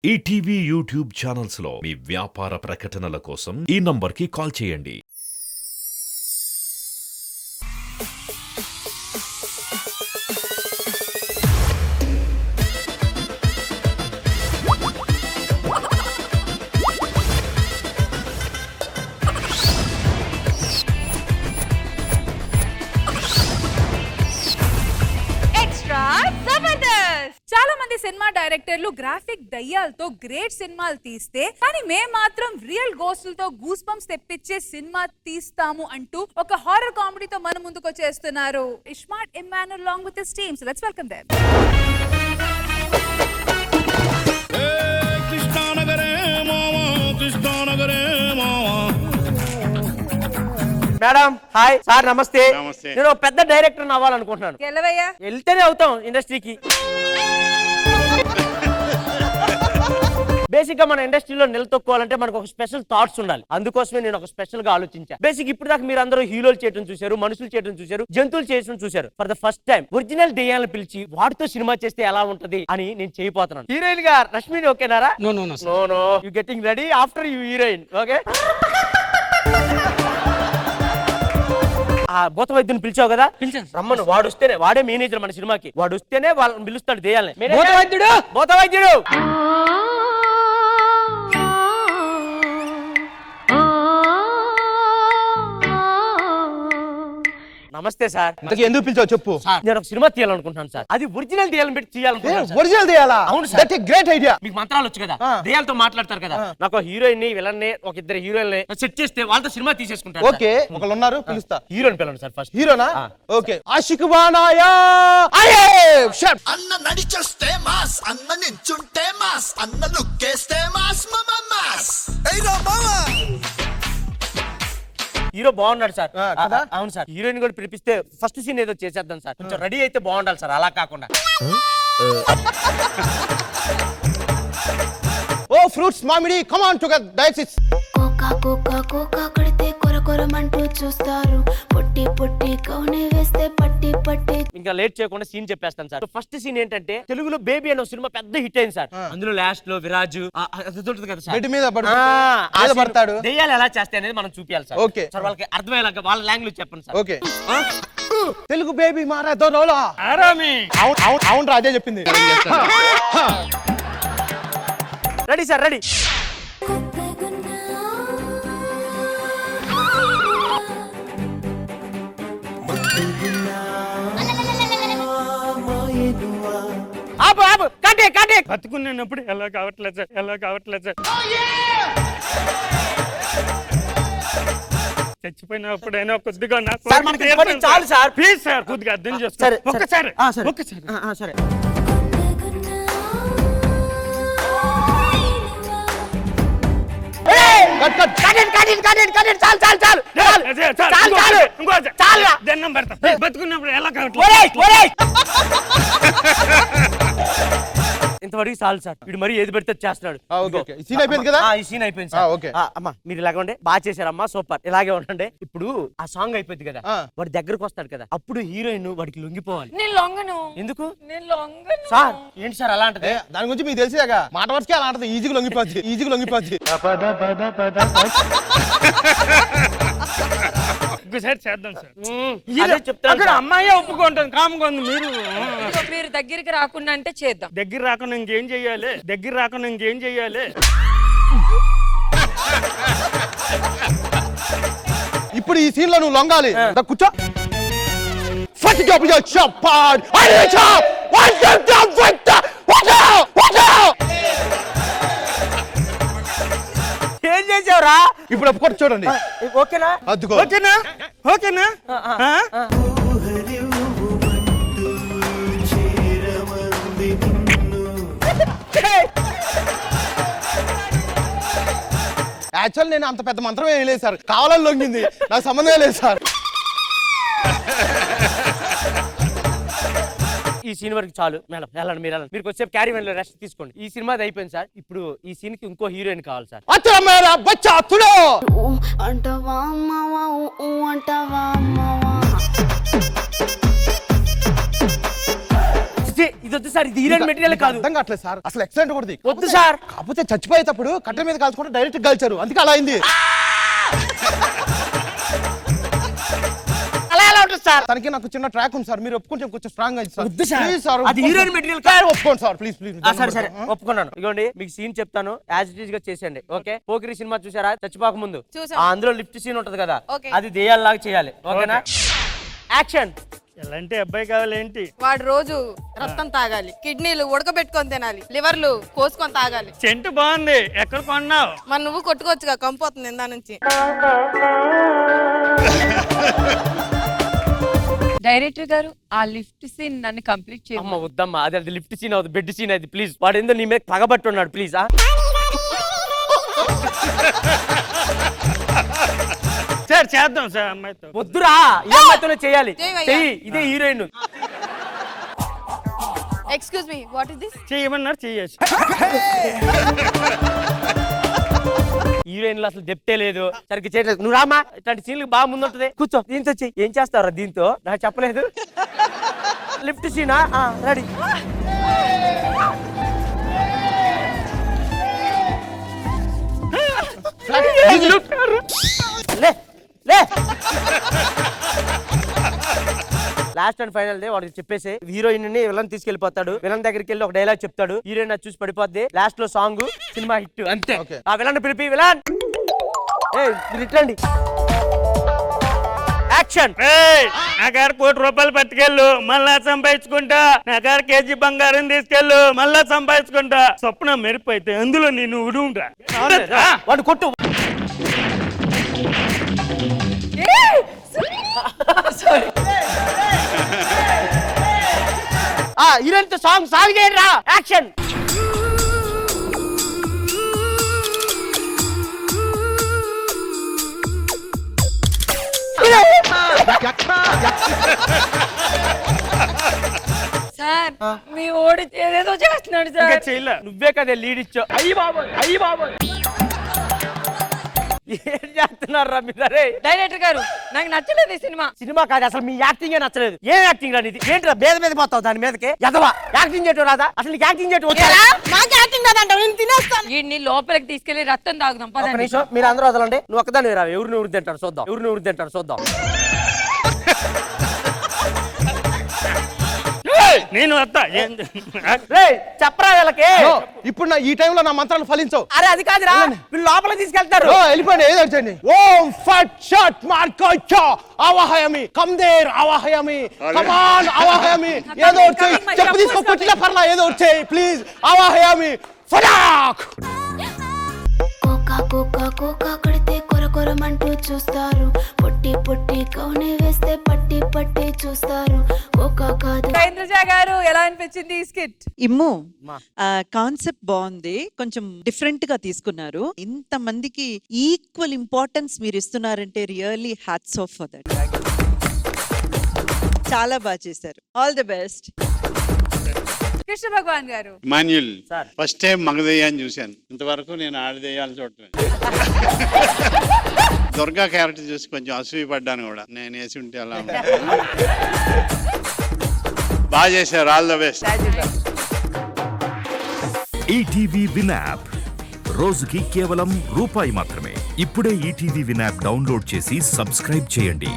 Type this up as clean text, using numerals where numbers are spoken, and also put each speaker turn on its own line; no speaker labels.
ETV YouTube channels లో మీ వ్యాపార ప్రకటనల కోసం ఈ నంబర్కి కాల్ చేయండి.
చాలా మంది సినిమా డైరెక్టర్లు గ్రాఫిక్ దయ్యాలతో గ్రేట్ సినిమాలు తీస్తే కానీ మేము మాత్రం రియల్ గోస్టులతో గూస్ బంప్స్ తెప్పించే సినిమా తీస్తాము అంటూ ఒక హారర్ కామెడీతో మన ముందుకు వచ్చేస్తున్నారు iSmart Emmanuel along with his team. So let's welcome them.
Madam hi sir నమస్తే. నేను పెద్ద డైరెక్టర్ అవ్వాలనుకుంటున్నాను.
గెలవయ్యా
వెళ్తేనే అవుతాం ఇండస్ట్రీకి. బేసిక్ గా మన ఇండస్ట్రీలో నిలదొక్కోవాలంటే మనకు ఒక స్పెషల్ థాట్స్ ఉండాలి. అందుకోసమే నేను ఒక స్పెషల్ గా ఆలోచించా. బేసిక్ ఇప్పుడు దాకా మీరు అందరూ హీరోలు చేయడం చూశారు, మనుషులు చేయడం చూశారు, జంతువులు చేయడం చూశారు. For the first time original దెయ్యాలను పిలిచి వాటితో సినిమా చేస్తే ఎలా ఉంటది అని నేను చేయబోతున్నాను. హీరోయిన్ గా రష్మిని ఓకేనారా?
No no no
no you getting ready after you heroine. Okay ఆ భూత వైద్యుని పిలిచావు కదా, రమ్మను. వాడు వస్తేనే, వాడే మేనేజర్ మన సినిమాకి, వాడు వస్తేనే వాళ్ళని పిలుస్తాడు దెయ్యాలని. భూత వైద్యుడు నమస్తే సార్.
ఎందుకు పిలిచావు చెప్పు.
నేను ఒక సినిమా తీయాలనుకుంటున్నాను సార్. అది ఒరిజినల్ దెయ్యాలను పెట్టి తీయాలనుకుంటున్నాను.
ఒరిజినల్ దెయ్యాలా?
అవును sir.
That a great idea.
మీకు మంత్రాలు వచ్చు కదా, దెయ్యాలతో మాట్లాడతారు కదా. నాకు హీరోయిన్ ని విలన్ ని ఒక ఇద్దరు హీరోయిన్ ని సెట్ చేస్తే వాళ్ళతో సినిమా తీసేసుకుంటారు.
ఓకే ఒకళ్ళు ఉన్నారు, పిలుస్తా.
హీరోయిన్ పిలవండి సార్ ఫస్ట్.
హీరోనా? ఓకే. ఆషిక్ బానాయా అరే షట్.
అన్న నడిచొస్తే మాస్, అన్న నించుంటే మాస్, అన్న లుక్కేస్తే మాస్ మమ మాస్. ఏయ్రా మామా.
హీరో బాగున్నాడు సార్.
కదా?
అవును సార్. హీరోయిన్ కూడా పిలిపిస్తే ఫస్ట్ సీన్ ఏదో చేసేద్దాం సార్. కొంచెం రెడీ అయితే బాగుండాలి సార్, అలా కాకుండా.
ఓ ఫ్రూట్స్ మామిడి కమ్ ఆన్ టుగెదర్ డైట్స్.
కోకా కోకా కోకా కొడితే కొరకొరమంటూ చూస్తారు, పొట్టి పొట్టి కౌనే వేస్తే పట్టి పట్టి.
ఇంకా లేట్ చేయకుండా సీన్ చెప్పేస్తాను సార్. ఫస్ట్ సీన్ ఏంటంటే తెలుగులో బేబీ అనే సినిమా పెద్ద హిట్ అయింది సార్. అందులో లాస్ట్ లో విరాజు కదా సార్,
బెడ్ మీద పడతాడు.
దెయ్యాలు ఎలా చేస్తాయి అనేది మనం చూపించాలి సార్.
ఓకే
సార్ వాళ్ళకి అర్థమయ్యేలాగా వాళ్ళ లాంగ్వేజ్ చెప్పండి సార్.
ఓకే. తెలుగు బేబీ మారాదో రోలా
ఆరామి.
అవును రా, అదే చెప్పింది.
Ready sir, ready. ఆపు ఆపు, కట్టే కట్టే.
బతుకున్నప్పుడు ఎలా కావట్లేదు సార్, ఎలా కావట్లేదు సార్. చచ్చిపోయినప్పుడైనా కొద్దిగా నాకు
సార్ మనకి ఇవన్నీ చాలు సార్.
ప్లీజ్ సార్ కొద్దిగా అర్థం చేసుకోండి. ఒక్కసారి
సరే.
దండం పెడతా. బతుకున్నప్పుడు ఎలా కావట్లేదు.
ఇంతవరకు చాలు సార్. వీడు మరి ఏది పెడితే చేస్తున్నాడు.
సీన్ అయిపోయింది కదా?
ఈ సీన్ అయిపోయింది సార్.
ఓకే
అమ్మా మీరు ఇలాగ ఉండే బాగా చేశారమ్మా, సూపర్. ఇలాగే ఉండండి. ఇప్పుడు ఆ సాంగ్ అయిపోయింది కదా, వాడి దగ్గరకు వస్తాడు కదా, అప్పుడు హీరోయిన్ వాడికి లొంగిపోవాలి.
నేను లొంగను.
ఎందుకు?
నేను లొంగను
సార్ ఏంటి సార్ అలా అంటది?
దాని గురించి మీకు తెలిసేగా, మాట వరుసకే అలా అంటది. ఈజీగా లొంగిపోద్ది.
ఇంకోసారి చేద్దాం సార్.
అదే చెప్తాను
అక్కడ
సార్.
అమ్మాయి ఒప్పుకుంటాను, కామ్గా ఉంది.
మీరు దగ్గరికి రాకుండా అంటే చేద్దాం.
దగ్గర రాకుండా ఇంకేం చెయ్యాలి?
ఇప్పుడు ఈ సీన్ లో నువ్వు లొంగాలి. కూర్చో.
ఏం చేసావురా?
ఇప్పుడు ఒప్పుకోటి చూడండి.
ఓకేనా?
అద్దుకో.
ఓకేనా?
యాక్చువల్ నేను అంత పెద్ద మంత్రం ఏం లేదు సార్, కావాలని లొంగింది, నాకు సంబంధమే లేదు సార్.
ఈ సీన్ వరకు చాలు మేడం. వెళ్ళండి మీరు కొంచెం క్యారీ వెన్ లో రెస్ట్ తీసుకోండి. ఈ సినిమా అయిపోయింది సార్. ఇప్పుడు ఈ సీన్ కి ఇంకో హీరోయిన్ కావాలి సార్.
అంటావా అమ్మావా అంటావా అమ్మావా.
ఇది వద్దు సార్, ఇది హీరోయిన్ మెటీరియల్ కాదు.
అర్థం కావట్లేదు సార్, అసలు ఎక్సలెంట్ కూడా
వద్దు సార్.
కాకపోతే చచ్చిపోయేటప్పుడు కట్టెల మీద కాల్చుకుంటే డైరెక్ట్ కాల్చారు, అందుకే అలా అయింది.
అలా ఎలా ఉంటుంది సార్?
తనకి నాకు చిన్న ట్రాక్ ఉంది సార్, మీరు ఒప్పుకుంటే కొంచెం స్ట్రాంగ్ అయింది సార్.
వద్దు సార్.
Please సార్,
అది హీరోయిన్ మెటీరియల్
సార్ ఒప్పుకోండి సార్, ప్లీజ్ ప్లీజ్.
సరే సరే ఒప్పుకున్నాను. ఇదిగోండి మీకు సీన్ చెప్తాను, యాజ్ ఇట్ ఈస్ గా చేసేయండి. ఓకే, పోకిరి సినిమా చూసారా చచ్చిపోక ముందు?
చూసాం.
అందులో లిఫ్ట్ సీన్ ఉంటది కదా,
Okay.
అది దెయ్యాల్లాగా చేయాలి. ఓకేనా? యాక్షన్.
ఎలాంటి అబ్బాయి కావాలి ఏంటి?
వాడు రోజు రక్తం తాగాలి, కిడ్నీలు ఉడకబెట్టుకొని తినాలి, లివర్లు కోసుకొని తాగాలి.
చెంటు బాగుంది, ఎక్కడ కొన్నావు?
మరి నువ్వు కొట్టుకోవచ్చుగా, కంపోతుంది ఇందా నుంచి.
డైరెక్టర్ గారు ఆ లిఫ్ట్ సీన్ నన్ను కంప్లీట్
అమ్మ
చేయమని
వద్దమ్మా, అది లిఫ్ట్ సీన్ అవుతుంది, బెడ్ సీన్ అది. ప్లీజ్, వాడు ఏందో నీ మీద పగబట్టి ఉన్నాడు. ప్లీజ్.
సార్ చేద్దాం సార్ అమ్మాయితో.
వద్దురా, ఈ అమ్మాయితోనే చేయాలి.
చేయవయ్యా.
చెయ్యి, ఇదే heroine.
Excuse me, what is this?
చేయమన్నారు చేయొచ్చు.
హీరోయిన్ లో అసలు డెప్తే లేదు, సరిగ్గా చేయలేదు. నువ్వు రామా, ఇట్లాంటి సీన్లు బాగా ముందుంటది. కూర్చో, దీంతో చెయ్యి. ఏం చేస్తారా దీంతో? నాకు చెప్పలేదు. లిఫ్ట్ సీనా? రెడీ. లే లే. లాస్ట్ అండ్ ఫైనల్ డే వాడికి చెప్పేసి హీరోయిన్ ని విలన్ తీసుకెళ్లిపోతాడు. విలన్ దగ్గరికి వెళ్ళి ఒక డైలాగ్ చెప్తాడు, హీరోయిన్ అది చూసి పడిపోద్ది. లాస్ట్ లో సాంగ్, సినిమా హిట్ అంతే. ఆ విలన్ పిలిపి, విలన్ మీరు ఇట్లండి. యాక్షన్.
నా కారు ₹1 పట్టుకెళ్ళు, మళ్ళా సంపాదించుకుంటా. నా కారు కేజీ బంగారం తీసుకెళ్ళు, మళ్ళా సంపాదించుకుంటా. స్వప్న మెరుపైతే అందులో నేను ఉడుంటా.
వాడు కొట్టు. హీరోయిన్ తో సాంగ్ చేయండి రా. యాక్షన్.
సార్ మీ ఓడి ఏదేదో చేస్తున్నాడు
ఇంకా
సార్.
చేయలే.
నువ్వే కదా లీడ్ ఇచ్చావు. అయ్యి బాబోయ్ ఏం చేస్తున్నారా మీరే?
డైరెక్టర్ గారు నాకు నచ్చలేదు ఈ సినిమా.
సినిమా కాదు, అసలు మీ యాక్టింగ్ నచ్చలేదు. ఏం యాక్టింగ్ రాని? ఏంట్రా మీద పోతావు దాని మీదకి? ఎదవా యాక్టింగ్ చేయటం రాదా? అసలు నీకు యాక్టింగ్ చేయటం వచ్చా?
నాకు యాక్టింగ్ కాదంటావు, నేను తినేస్తాను.
వీడిని లోపలికి తీసుకెళ్లి రక్తం తాగుదాం
ఒక
పదండి.
నిమిషం, మీరు అందరూ వదలండి. నువ్వు ఒక్కదాన్ని రా. ఎవరిని ఊరి తింటాడు చూద్దాం.
నేను వస్తా.
రేయ్, చెప్పరా వీళ్ళకి.
No, ఇప్పుడు నా ఈ టైంలో నా మంత్రాలు ఫలించవు.
అరే అది కాదురా, వీళ్ళు లోపల తీసుకెళ్తారు.
No, వెళ్ళిపోండి, ఏదో ఒకటి చేయండి. ఓం ఫట్ షట్ మార్కోచో ఆవాహయామి, కమ్ దేర్ ఆవాహయామి, కమాన్ ఆవాహయామి. ఏదో ఒకటి చేయి. చెప్పు తీసుకో, కొట్టినా పర్లా, ఏదో ఒకటి చేయి ప్లీజ్. ఆవాహయామి ఫటాక్.
కోకా కోకా కోకా కడితే కొర కొరమంటూ చూస్తారు, పొట్టి పొట్టి కౌనే వేస్తే పట్టి పట్టి చూస్తారు. కోకా కాదు.
ఇంద్రజ గారు ఎలా అనిపించింది ఈ స్కిట్?
ఇమ్ము కాన్సెప్ట్ బాగుంది, కొంచెం డిఫరెంట్ గా తీసుకున్నారు. ఇంత మందికి ఈక్వల్ ఇంపార్టెన్స్ మీరు ఇస్తున్నారంటే really hats off for that. చాలా బాగా చేశారు. All the best.
Krishna Bhagavan garu.
Manuel
sir.
First time మగదయ్యాన్ని చూశాను, ఇంతవరకు నేను ఆడదయ్యాలు చూడటం. దుర్గా క్యారెక్టర్ చూసి కొంచెం అసూయ పడ్డాను కూడా, నేను వేసి ఉంటే అలా బాగా చేశారు. All the best.
ETV win app రోజుకి కేవలం ₹1 మాత్రమే. ఇప్పుడే ఈటీవీ విన్ యాప్ డౌన్లోడ్ చేసి సబ్స్క్రైబ్ చేయండి.